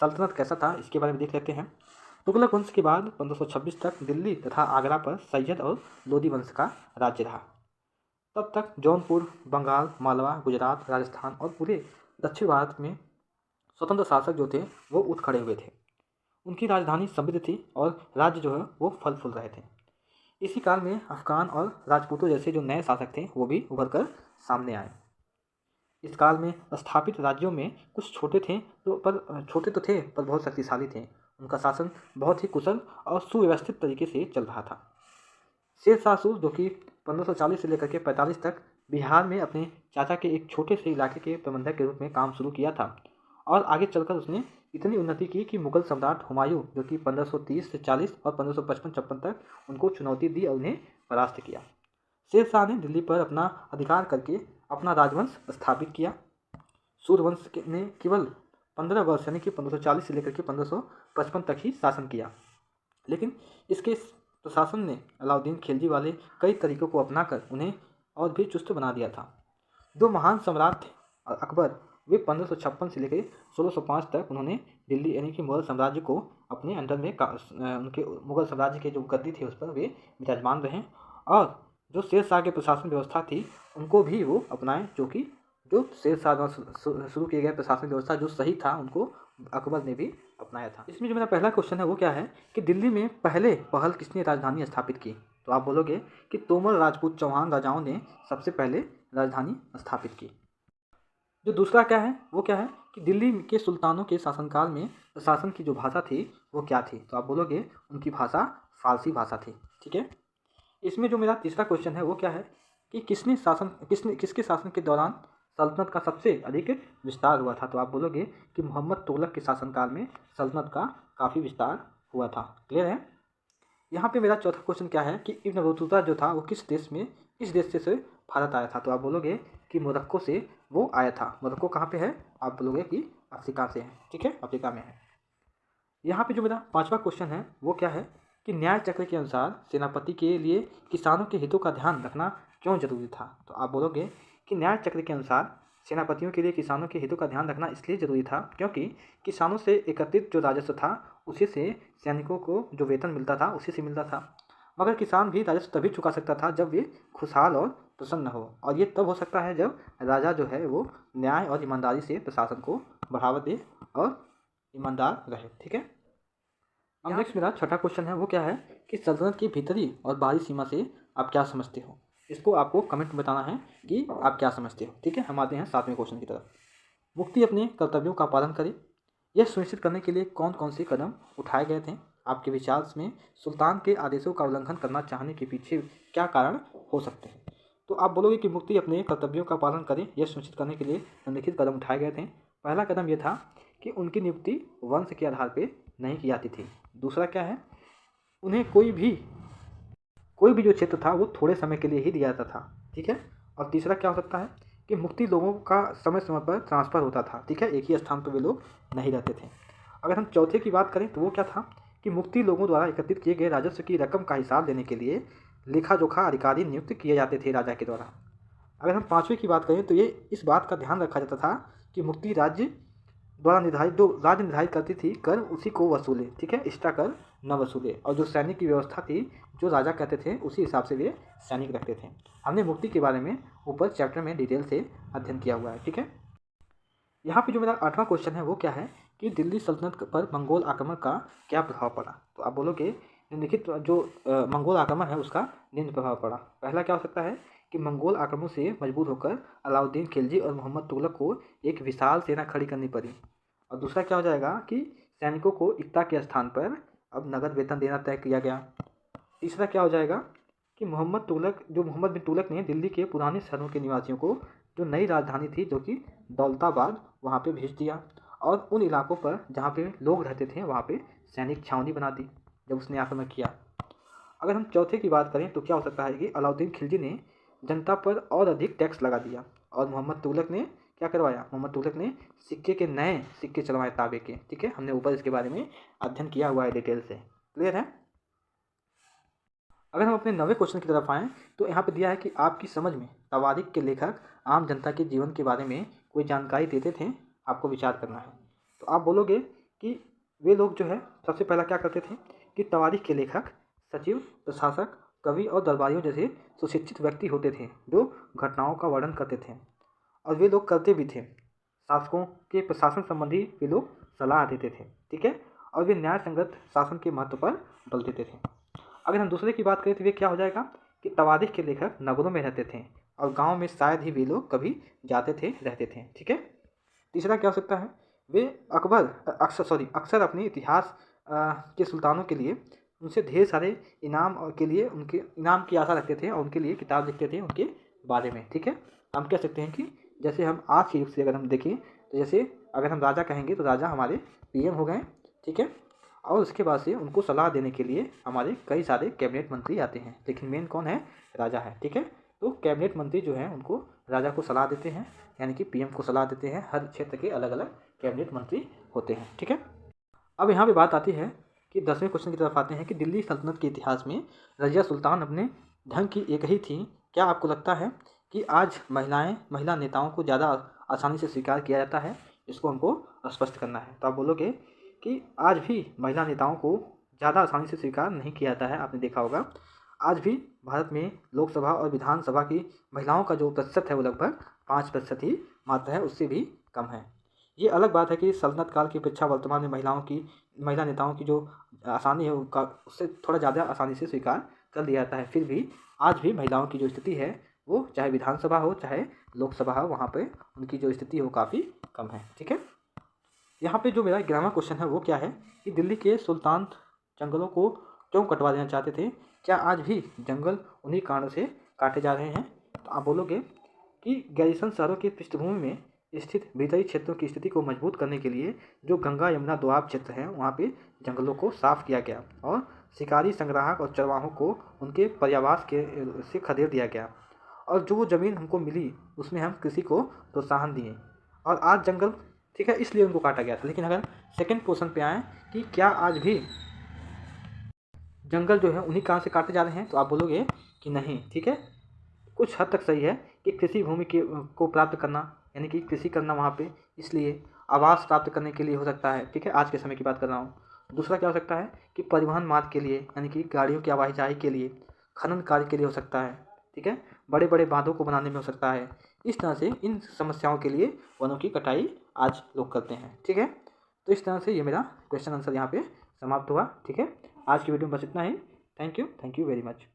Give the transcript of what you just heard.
सल्तनत कैसा था इसके बारे में देख लेते हैं। तुगलक वंश के बाद 1526 तक दिल्ली तथा आगरा पर सैयद और लोदी वंश का राज्य रहा। तब तक जौनपुर, बंगाल, मालवा, गुजरात, राजस्थान और पूरे दक्षिण भारत में स्वतंत्र शासक जो थे वो उठ खड़े हुए थे। उनकी राजधानी समृद्ध थी और राज्य जो है वो फल फूल रहे थे। इसी काल में अफगान और राजपूतों जैसे जो नए शासक थे वो भी उभर कर सामने आए। इस काल में स्थापित राज्यों में कुछ छोटे तो थे पर बहुत शक्तिशाली थे। उनका शासन बहुत ही कुशल और सुव्यवस्थित तरीके से चल रहा था। शेर शाह सूरी जो कि 1540 से लेकर के 45 तक बिहार में अपने चाचा के एक छोटे से इलाके के प्रबंधक के रूप में काम शुरू किया था और आगे चलकर उसने इतनी उन्नति की कि मुगल सम्राट हुमायूं जो कि 1530 से 40 और 1555-56 तक उनको चुनौती दी और उन्हें परास्त किया। शेर शाह ने दिल्ली पर अपना अधिकार करके अपना राजवंश स्थापित किया। सूर्यवंश ने केवल 15 वर्ष यानी कि 1540 से लेकर के 1555 तक ही शासन किया, लेकिन इसके प्रशासन ने अलाउद्दीन खिलजी वाले कई तरीकों को अपनाकर उन्हें और भी चुस्त बना दिया था। दो महान सम्राट थे अकबर, वे 1556 से लेकर 1605 तक उन्होंने दिल्ली यानी कि मुगल साम्राज्य को अपने अंडर में उनके मुगल साम्राज्य के जो गद्दी थी उस पर वे विराजमान रहे और जो शेर शाह की प्रशासन व्यवस्था थी उनको भी वो अपनाए, जो शेर शाह द्वारा शुरू किए गए प्रशासन व्यवस्था जो सही था उनको अकबर ने भी अपनाया था। इसमें जो मेरा पहला क्वेश्चन है वो क्या है कि दिल्ली में पहले पहल किसने राजधानी स्थापित की? तो आप बोलोगे कि तोमर राजपूत चौहान राजाओं ने सबसे पहले राजधानी स्थापित की। जो दूसरा क्या है वो क्या है कि दिल्ली के सुल्तानों के शासनकाल में प्रशासन की जो भाषा थी वो क्या थी? तो आप बोलोगे उनकी भाषा फारसी भाषा थी। ठीक है। इसमें जो मेरा तीसरा क्वेश्चन है वो क्या है कि किसके शासन के दौरान सल्तनत का सबसे अधिक विस्तार हुआ था? तो आप बोलोगे कि मोहम्मद तुगलक के शासनकाल में सल्तनत का काफ़ी विस्तार हुआ था। क्लियर है। यहाँ पे मेरा चौथा क्वेश्चन क्या है कि इब्न बतूता जो था वो किस देश से भारत आया था? तो आप बोलोगे कि मोरक्को से वो आया था। मोरक्को कहाँ पे है? आप बोलोगे कि अफ्रीका से है। ठीक है, अफ्रीका में है। यहाँ पे जो मेरा पांचवा क्वेश्चन है वो क्या है कि न्याय चक्र के अनुसार सेनापति के लिए किसानों के हितों का ध्यान रखना क्यों जरूरी था? तो आप बोलोगे कि न्याय चक्र के अनुसार सेनापतियों के लिए किसानों के हितों का ध्यान रखना इसलिए जरूरी था क्योंकि किसानों से एकत्रित जो राजस्व था उसी से सैनिकों को जो वेतन मिलता था उसी से मिलता था। मगर किसान भी राजस्व तभी चुका सकता था जब वे खुशहाल और प्रसन्न हो, और ये तब हो सकता है जब राजा जो है वो न्याय और ईमानदारी से प्रशासन को बढ़ावा दे और ईमानदार रहे। ठीक है। अब नेक्स्ट मेरा छठा क्वेश्चन है वो क्या है कि सल्तनत की भीतरी और बाहरी सीमा से आप क्या समझते हो? इसको आपको कमेंट में बताना है कि आप क्या समझते हो। ठीक है। हम आते हैं सातवें क्वेश्चन की तरफ। मुफ्ती अपने कर्तव्यों का पालन करे, यह सुनिश्चित करने के लिए कौन कौन से कदम उठाए गए थे? आपके विचार में सुल्तान के आदेशों का उल्लंघन करना चाहने के पीछे क्या कारण हो सकते हैं? तो आप बोलोगे कि मुफ्ती अपने कर्तव्यों का पालन करें यह सुनिश्चित करने के लिए निम्नलिखित कदम उठाए गए थे। पहला कदम यह था कि उनकी नियुक्ति वंश के आधार पर नहीं की जाती थी। दूसरा क्या है, उन्हें कोई भी जो क्षेत्र था वो थोड़े समय के लिए ही दिया जाता था। ठीक है। और तीसरा क्या हो सकता है कि मुफ्ती लोगों का समय समय पर ट्रांसफ़र होता था। ठीक है, एक ही स्थान पर वे लोग नहीं रहते थे। अगर हम चौथे की बात करें तो वो क्या था कि मुफ्ती लोगों द्वारा एकत्रित किए गए राजस्व की रकम का हिसाब देने के लिए लेखा जोखा अधिकारी नियुक्त किए जाते थे राजा के द्वारा। अगर हम पाँचवें की बात करें तो ये इस बात का ध्यान रखा जाता था कि मुफ्ती राज्य निर्धारित करती थी कर उसी को वसूले। ठीक है, एक्स्ट्रा कर न वसूले। और जो सैनिक की व्यवस्था थी जो राजा कहते थे उसी हिसाब से वे सैनिक रखते थे। हमने मुफ्ती के बारे में ऊपर चैप्टर में डिटेल से अध्ययन किया हुआ है। ठीक है। यहाँ पे जो मेरा आठवां क्वेश्चन है वो क्या है कि दिल्ली सल्तनत पर मंगोल आक्रमण का क्या प्रभाव पड़ा? तो आप बोलोगे निम्नलिखित जो मंगोल आक्रमण है उसका निम्न प्रभाव पड़ा। पहला क्या हो सकता है कि मंगोल आक्रमण से मजबूर होकर अलाउद्दीन खिलजी और मोहम्मद तुगलक को एक विशाल सेना खड़ी करनी पड़ी। और दूसरा क्या हो जाएगा कि सैनिकों को एकता के स्थान पर अब नगद वेतन देना तय किया गया। तीसरा क्या हो जाएगा कि मोहम्मद बिन तुगलक ने दिल्ली के पुराने शहरों के निवासियों को जो नई राजधानी थी जो कि दौलताबाद वहाँ पे भेज दिया और उन इलाकों पर जहाँ पे लोग रहते थे वहाँ पे सैनिक छावनी बना दी जब उसने आक्रमण किया। अगर हम चौथे की बात करें तो क्या हो सकता है कि अलाउद्दीन खिलजी ने जनता पर और अधिक टैक्स लगा दिया और मोहम्मद तुगलक ने क्या करवाया? मोहम्मद तुगलक ने नए सिक्के चलवाए तांबे के। ठीक है, हमने ऊपर इसके बारे में अध्ययन किया हुआ है डिटेल से। क्लियर है। अगर हम अपने 9वें क्वेश्चन की तरफ आएँ तो यहाँ पे दिया है कि आपकी समझ में तवारीख के लेखक आम जनता के जीवन के बारे में कोई जानकारी देते थे, आपको विचार करना है। तो आप बोलोगे कि वे लोग जो है सबसे पहला क्या करते थे कि तवारीख के लेखक, सचिव, प्रशासक, कवि और दरबारियों जैसे सुशिक्षित व्यक्ति होते थे जो घटनाओं का वर्णन करते थे, और वे लोग करते भी थे। शासकों के प्रशासन संबंधी वे लोग सलाह देते थे, ठीक है, और वे न्याय संगत शासन के महत्व पर बल देते थे। अगर हम दूसरे की बात करें तो वे क्या हो जाएगा कि तवारीख के लेखक नगरों में रहते थे और गांव में शायद ही वे लोग कभी जाते थे, रहते थे, ठीक है। तीसरा क्या हो सकता है, वे अक्सर अपने इतिहास के सुल्तानों के लिए उनसे ढेर सारे इनाम और के लिए उनके इनाम की आशा रखते थे और उनके लिए किताब लिखते थे उनके बारे में, ठीक है। हम कह सकते हैं कि जैसे हम आज के युग से अगर हम देखें तो जैसे अगर हम राजा कहेंगे तो राजा हमारे पीएम हो गए, ठीक है, और उसके बाद से उनको सलाह देने के लिए हमारे कई सारे कैबिनेट मंत्री आते हैं, लेकिन मेन कौन है, राजा है, ठीक है। तो कैबिनेट मंत्री जो हैं उनको राजा को सलाह देते हैं, यानी कि पीएम को सलाह देते हैं। हर क्षेत्र के अलग अलग कैबिनेट मंत्री होते हैं, ठीक है। अब यहाँ पे बात आती है कि 10वें क्वेश्चन की तरफ आते हैं कि दिल्ली सल्तनत के इतिहास में रजिया सुल्तान अपने ढंग की एक ही थी। क्या आपको लगता है कि आज महिला नेताओं को ज़्यादा आसानी से स्वीकार किया जाता है? इसको हमको स्पष्ट करना है। तो आप बोलोगे कि आज भी महिला नेताओं को ज़्यादा आसानी से स्वीकार नहीं किया जाता है। आपने देखा होगा आज भी भारत में लोकसभा और विधानसभा की महिलाओं का जो प्रतिशत है वो लगभग 5% ही मात्र है, उससे भी कम है। ये अलग बात है कि सल्तनत काल की अपेक्षा वर्तमान में महिला नेताओं की जो आसानी है उससे थोड़ा ज़्यादा आसानी से स्वीकार कर लिया जाता है। फिर भी आज भी महिलाओं की जो स्थिति है वो चाहे विधानसभा हो चाहे लोकसभा हो, वहाँ पे उनकी जो स्थिति है वो काफ़ी कम है, ठीक है। यहाँ पे जो मेरा 11वां क्वेश्चन है वो क्या है कि दिल्ली के सुल्तान जंगलों को क्यों कटवा देना चाहते थे? क्या आज भी जंगल उन्हीं कारणों से काटे जा रहे हैं? तो आप बोलोगे कि गैरीसन शहरों की पृष्ठभूमि में स्थित भीतरी क्षेत्रों की स्थिति को मजबूत करने के लिए जो गंगा यमुना दोआब क्षेत्र हैं वहाँ पे जंगलों को साफ किया गया और शिकारी, संग्राहक और चरवाहों को उनके पर्यावास के से खदेड़ दिया गया, और जो वो ज़मीन हमको मिली उसमें हम कृषि को प्रोत्साहन दिए, और आज जंगल, ठीक है, इसलिए उनको काटा गया था। लेकिन अगर सेकंड क्वेश्चन पे आए कि क्या आज भी जंगल जो है उन्हीं कारण से काटे जा रहे हैं, तो आप बोलोगे कि नहीं, ठीक है। कुछ हद तक सही है कि कृषि भूमि को प्राप्त करना, यानी कि कृषि करना वहाँ पे, इसलिए आवास प्राप्त करने के लिए हो सकता है, ठीक है, आज के समय की बात कर रहा हूँ। दूसरा क्या हो सकता है कि परिवहन मार्ग के लिए, यानी कि गाड़ियों की आवाजाही के लिए, खनन कार्य के लिए हो सकता है, ठीक है, बड़े बड़े बांधों को बनाने में हो सकता है। इस तरह से इन समस्याओं के लिए वनों की कटाई आज लोग करते हैं, ठीक है। तो इस तरह से ये मेरा क्वेश्चन आंसर यहाँ पे समाप्त हुआ, ठीक है। आज की वीडियो में बस इतना ही। Thank you very much.